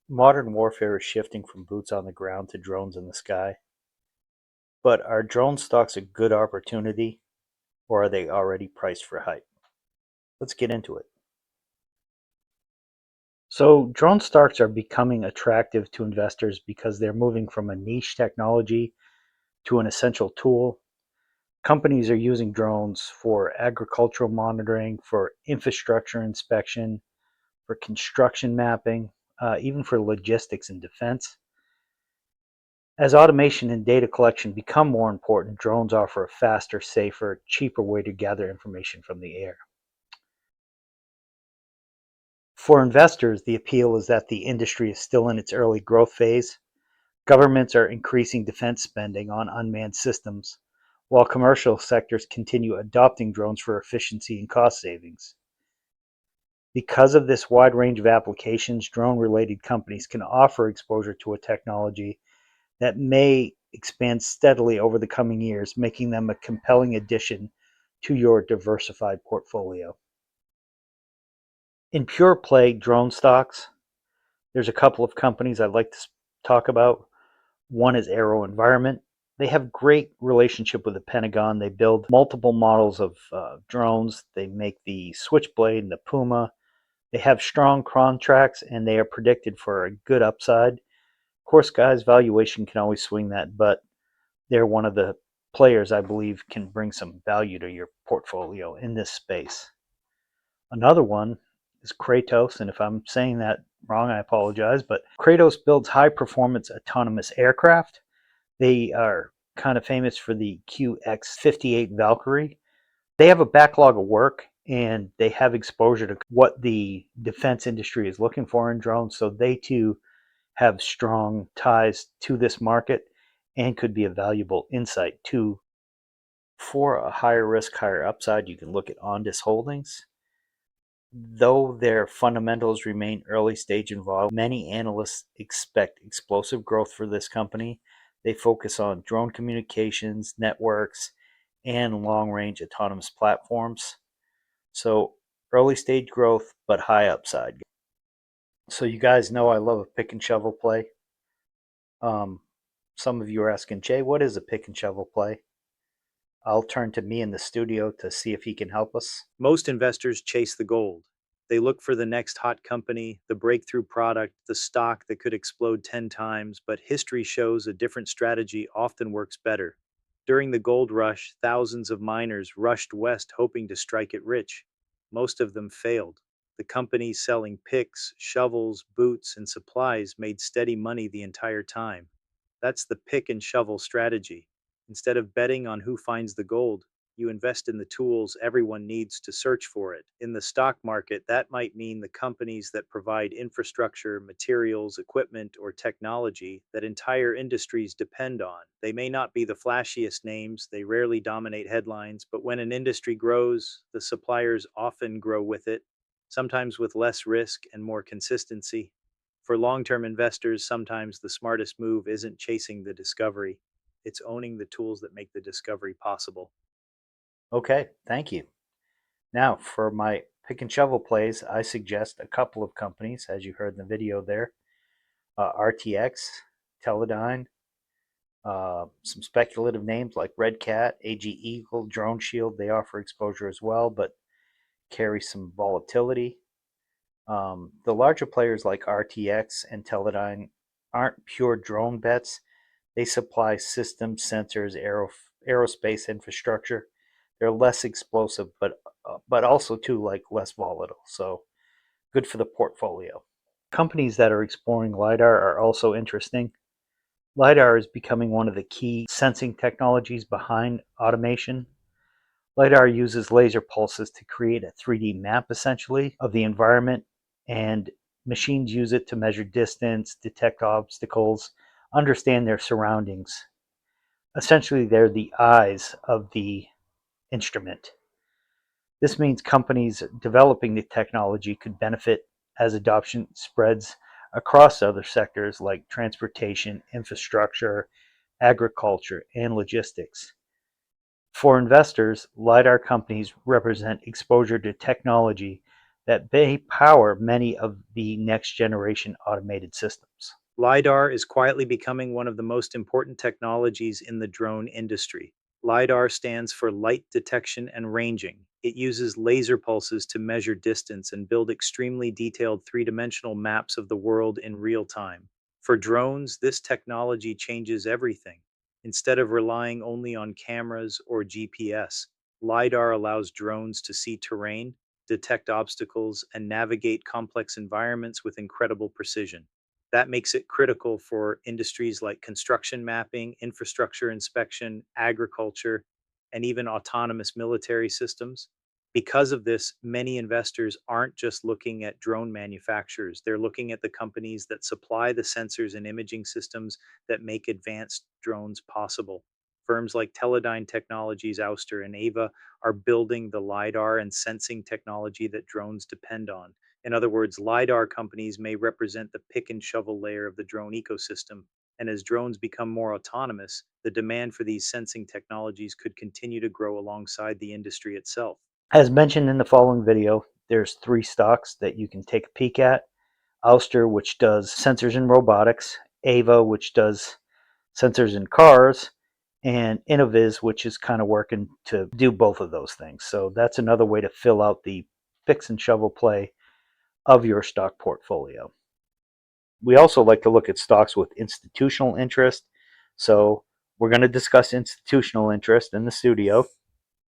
Modern warfare is shifting from boots on the ground to drones in the sky. But are drone stocks a good opportunity or are they already priced for hype? Let's get into it. So, drone stocks are becoming attractive to investors because they're moving from a niche technology to an essential tool. Companies are using drones for agricultural monitoring, for infrastructure inspection, for construction mapping, even for logistics and defense. As automation and data collection become more important, drones offer a faster, safer, cheaper way to gather information from the air. For investors, the appeal is that the industry is still in its early growth phase. Governments are increasing defense spending on unmanned systems, while commercial sectors continue adopting drones for efficiency and cost savings. Because of this wide range of applications, drone related companies can offer exposure to a technology that may expand steadily over the coming years, making them a compelling addition to your diversified portfolio. In pure play drone stocks, there's a couple of companies I'd like to talk about. One is AeroVironment. They have great relationship with the Pentagon. They build multiple models of drones. They make the Switchblade and the Puma. They have strong contracts and they are predicted for a good upside. Of course, guys, valuation can always swing that, but they're one of the players I believe can bring some value to your portfolio in this space. Another one is Kratos, and if I'm saying that wrong, I apologize, but Kratos builds high performance autonomous aircraft. They are kind of famous for the QX 58 Valkyrie. They have a backlog of work and they have exposure to what the defense industry is looking for in drones, so they too have strong ties to this market and could be a valuable insight too. For a higher risk, higher upside, you can look at Ondas Holdings. Though their fundamentals remain early stage involved, many analysts expect explosive growth for this company. They focus on drone communications, networks, and long range autonomous platforms. So, early stage growth, but high upside. So, you guys know I love a pick and shovel play. Um, some of you are asking, Jay, what is a pick and shovel play? I'll turn to me in the studio to see if he can help us. Most investors chase the gold. They look for the next hot company, the breakthrough product, the stock that could explode 10 times, but history shows a different strategy often works better. During the gold rush, thousands of miners rushed west hoping to strike it rich. Most of them failed. The companies selling picks, shovels, boots, and supplies made steady money the entire time. That's the pick and shovel strategy. Instead of betting on who finds the gold, you invest in the tools everyone needs to search for it. In the stock market, that might mean the companies that provide infrastructure, materials, equipment, or technology that entire industries depend on. They may not be the flashiest names, they rarely dominate headlines, but when an industry grows, the suppliers often grow with it, sometimes with less risk and more consistency. For long term investors, sometimes the smartest move isn't chasing the discovery, it's owning the tools that make the discovery possible. Okay, thank you. Now, for my pick and shovel plays, I suggest a couple of companies, as you heard in the video there, RTX, Teledyne, some speculative names like Red Cat, AG Eagle, Drone Shield. They offer exposure as well, but carry some volatility. The larger players like RTX and Teledyne aren't pure drone bets. They supply systems, sensors, aerospace infrastructure. They're less explosive, but also too like less volatile. So good for the portfolio. Companies that are exploring lidar are also interesting. LiDAR is becoming one of the key sensing technologies behind automation. LiDAR uses laser pulses to create a 3D map essentially of the environment, and machines use it to measure distance, detect obstacles, understand their surroundings. Essentially, they're the eyes of the instrument. This means companies developing the technology could benefit as adoption spreads across other sectors like transportation, infrastructure, agriculture, and logistics. For investors, LiDAR companies represent exposure to technology that may power many of the next generation automated systems. LiDAR is quietly becoming one of the most important technologies in the drone industry. LiDAR stands for light detection and ranging. It uses laser pulses to measure distance and build extremely detailed three-dimensional maps of the world in real time. For drones, this technology changes everything. Instead of relying only on cameras or GPS, LiDAR allows drones to see terrain, detect obstacles, and navigate complex environments with incredible precision. That makes it critical for industries like construction mapping, infrastructure inspection, agriculture, and even autonomous military systems. Because of this, many investors aren't just looking at drone manufacturers, they're looking at the companies that supply the sensors and imaging systems that make advanced drones possible. Firms like Teledyne Technologies, Ouster, and Ava are building the LiDAR and sensing technology that drones depend on. In other words, LiDAR companies may represent the pick and shovel layer of the drone ecosystem. And as drones become more autonomous, the demand for these sensing technologies could continue to grow alongside the industry itself. As mentioned in the following video, there's 3 stocks that you can take a peek at. Ouster, which does sensors in robotics, Ava, which does sensors in cars, and Innoviz, which is kind of working to do both of those things. So that's another way to fill out the fix and shovel play of your stock portfolio. We also like to look at stocks with institutional interest. So we're going to discuss institutional interest in the studio.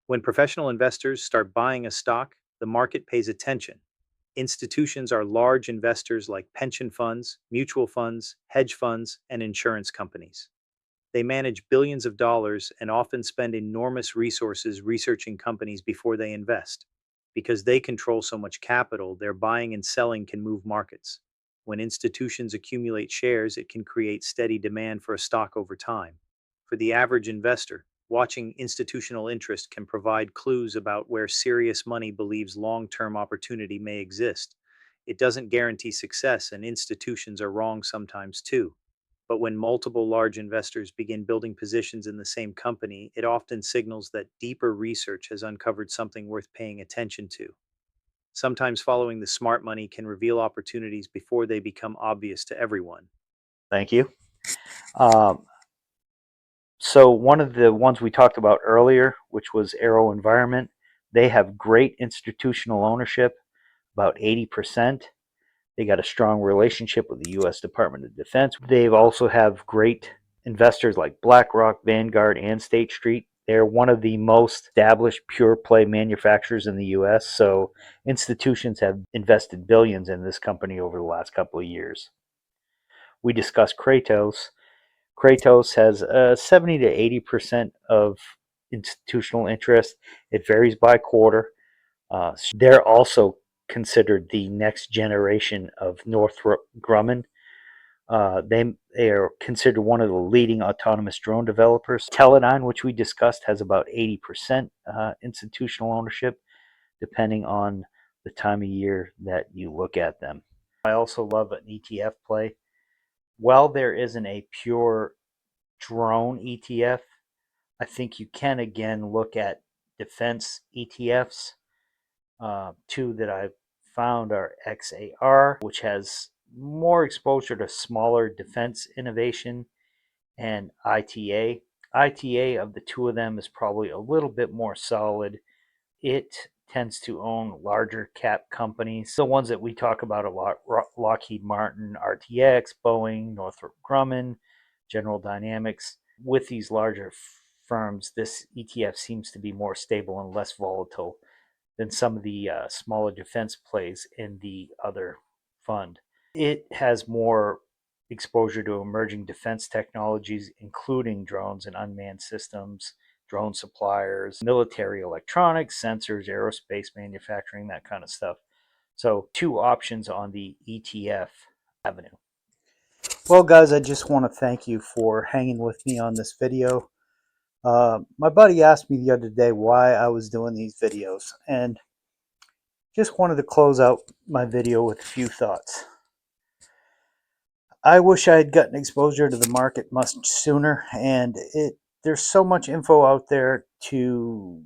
When professional investors start buying a stock, the market pays attention. Institutions are large investors like pension funds, mutual funds, hedge funds, and insurance companies. They manage billions of dollars and often spend enormous resources researching companies before they invest. Because they control so much capital, their buying and selling can move markets. When institutions accumulate shares, it can create steady demand for a stock over time. For the average investor, watching institutional interest can provide clues about where serious money believes long term opportunity may exist. It doesn't guarantee success, and institutions are wrong sometimes too. But when multiple large investors begin building positions in the same company, it often signals that deeper research has uncovered something worth paying attention to. Sometimes following the smart money can reveal opportunities before they become obvious to everyone. Thank you. Um, so one of the ones we talked about earlier, which was AeroVironment, they have great institutional ownership, about 80%. They got a strong relationship with the U.S. Department of Defense. They also have great investors like BlackRock, Vanguard, and State Street. They're one of the most established pure play manufacturers in the U.S., so institutions have invested billions in this company over the last couple of years. We discussed Kratos. Kratos has 70 to 80% of institutional interest. It varies by quarter. They're also considered the next generation of Northrop Grumman. They are considered one of the leading autonomous drone developers. Teledyne, which we discussed, has about 80% institutional ownership, depending on the time of year that you look at them. I also love an ETF play. While there isn't a pure drone ETF, I think you can again look at defense ETFs. Two that I've found are XAR, which has more exposure to smaller defense innovation, and ITA. ITA, of the two of them, is probably a little bit more solid. It tends to own larger cap companies. The ones that we talk about a lot: Lockheed Martin, RTX, Boeing, Northrop Grumman, General Dynamics. With these larger firms, this ETF seems to be more stable and less volatile than some of the smaller defense plays in the other fund. It has more exposure to emerging defense technologies, including drones and unmanned systems, drone suppliers, military electronics, sensors, aerospace manufacturing, that kind of stuff. So, 2 options on the ETF avenue. Well, guys, I just want to thank you for hanging with me on this video. My buddy asked me the other day why I was doing these videos, and just wanted to close out my video with a few thoughts. I wish I had gotten exposure to the market much sooner, and there's so much info out there to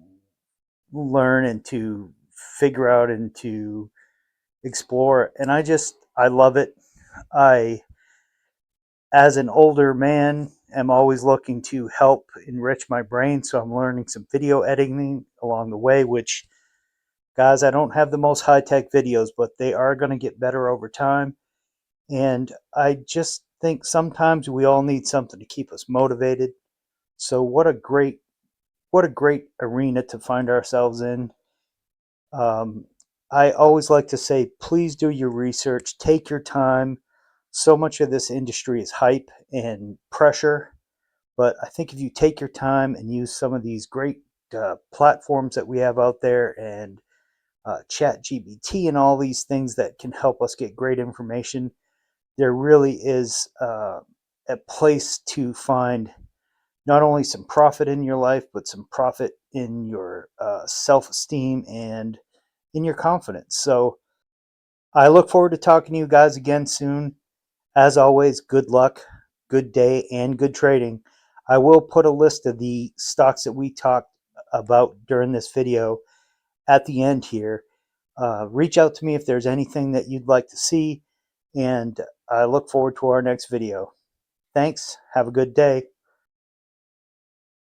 learn and to figure out and to explore. And I love it. I, as an older man, am always looking to help enrich my brain. So I'm learning some video editing along the way, which, guys, I don't have the most high tech videos, but they are going to get better over time. And I just think sometimes we all need something to keep us motivated. So what a great arena to find ourselves in. Um, I always like to say, please do your research, take your time. So much of this industry is hype and pressure, but I think if you take your time and use some of these great platforms that we have out there and chat GBT and all these things that can help us get great information, there really is a place to find not only some profit in your life, but some profit in your self esteem and in your confidence. So I look forward to talking to you guys again soon. As always, good luck, good day, and good trading. I will put a list of the stocks that we talked about during this video at the end here. Reach out to me if there's anything that you'd like to see, and I look forward to our next video. Thanks. Have a good day.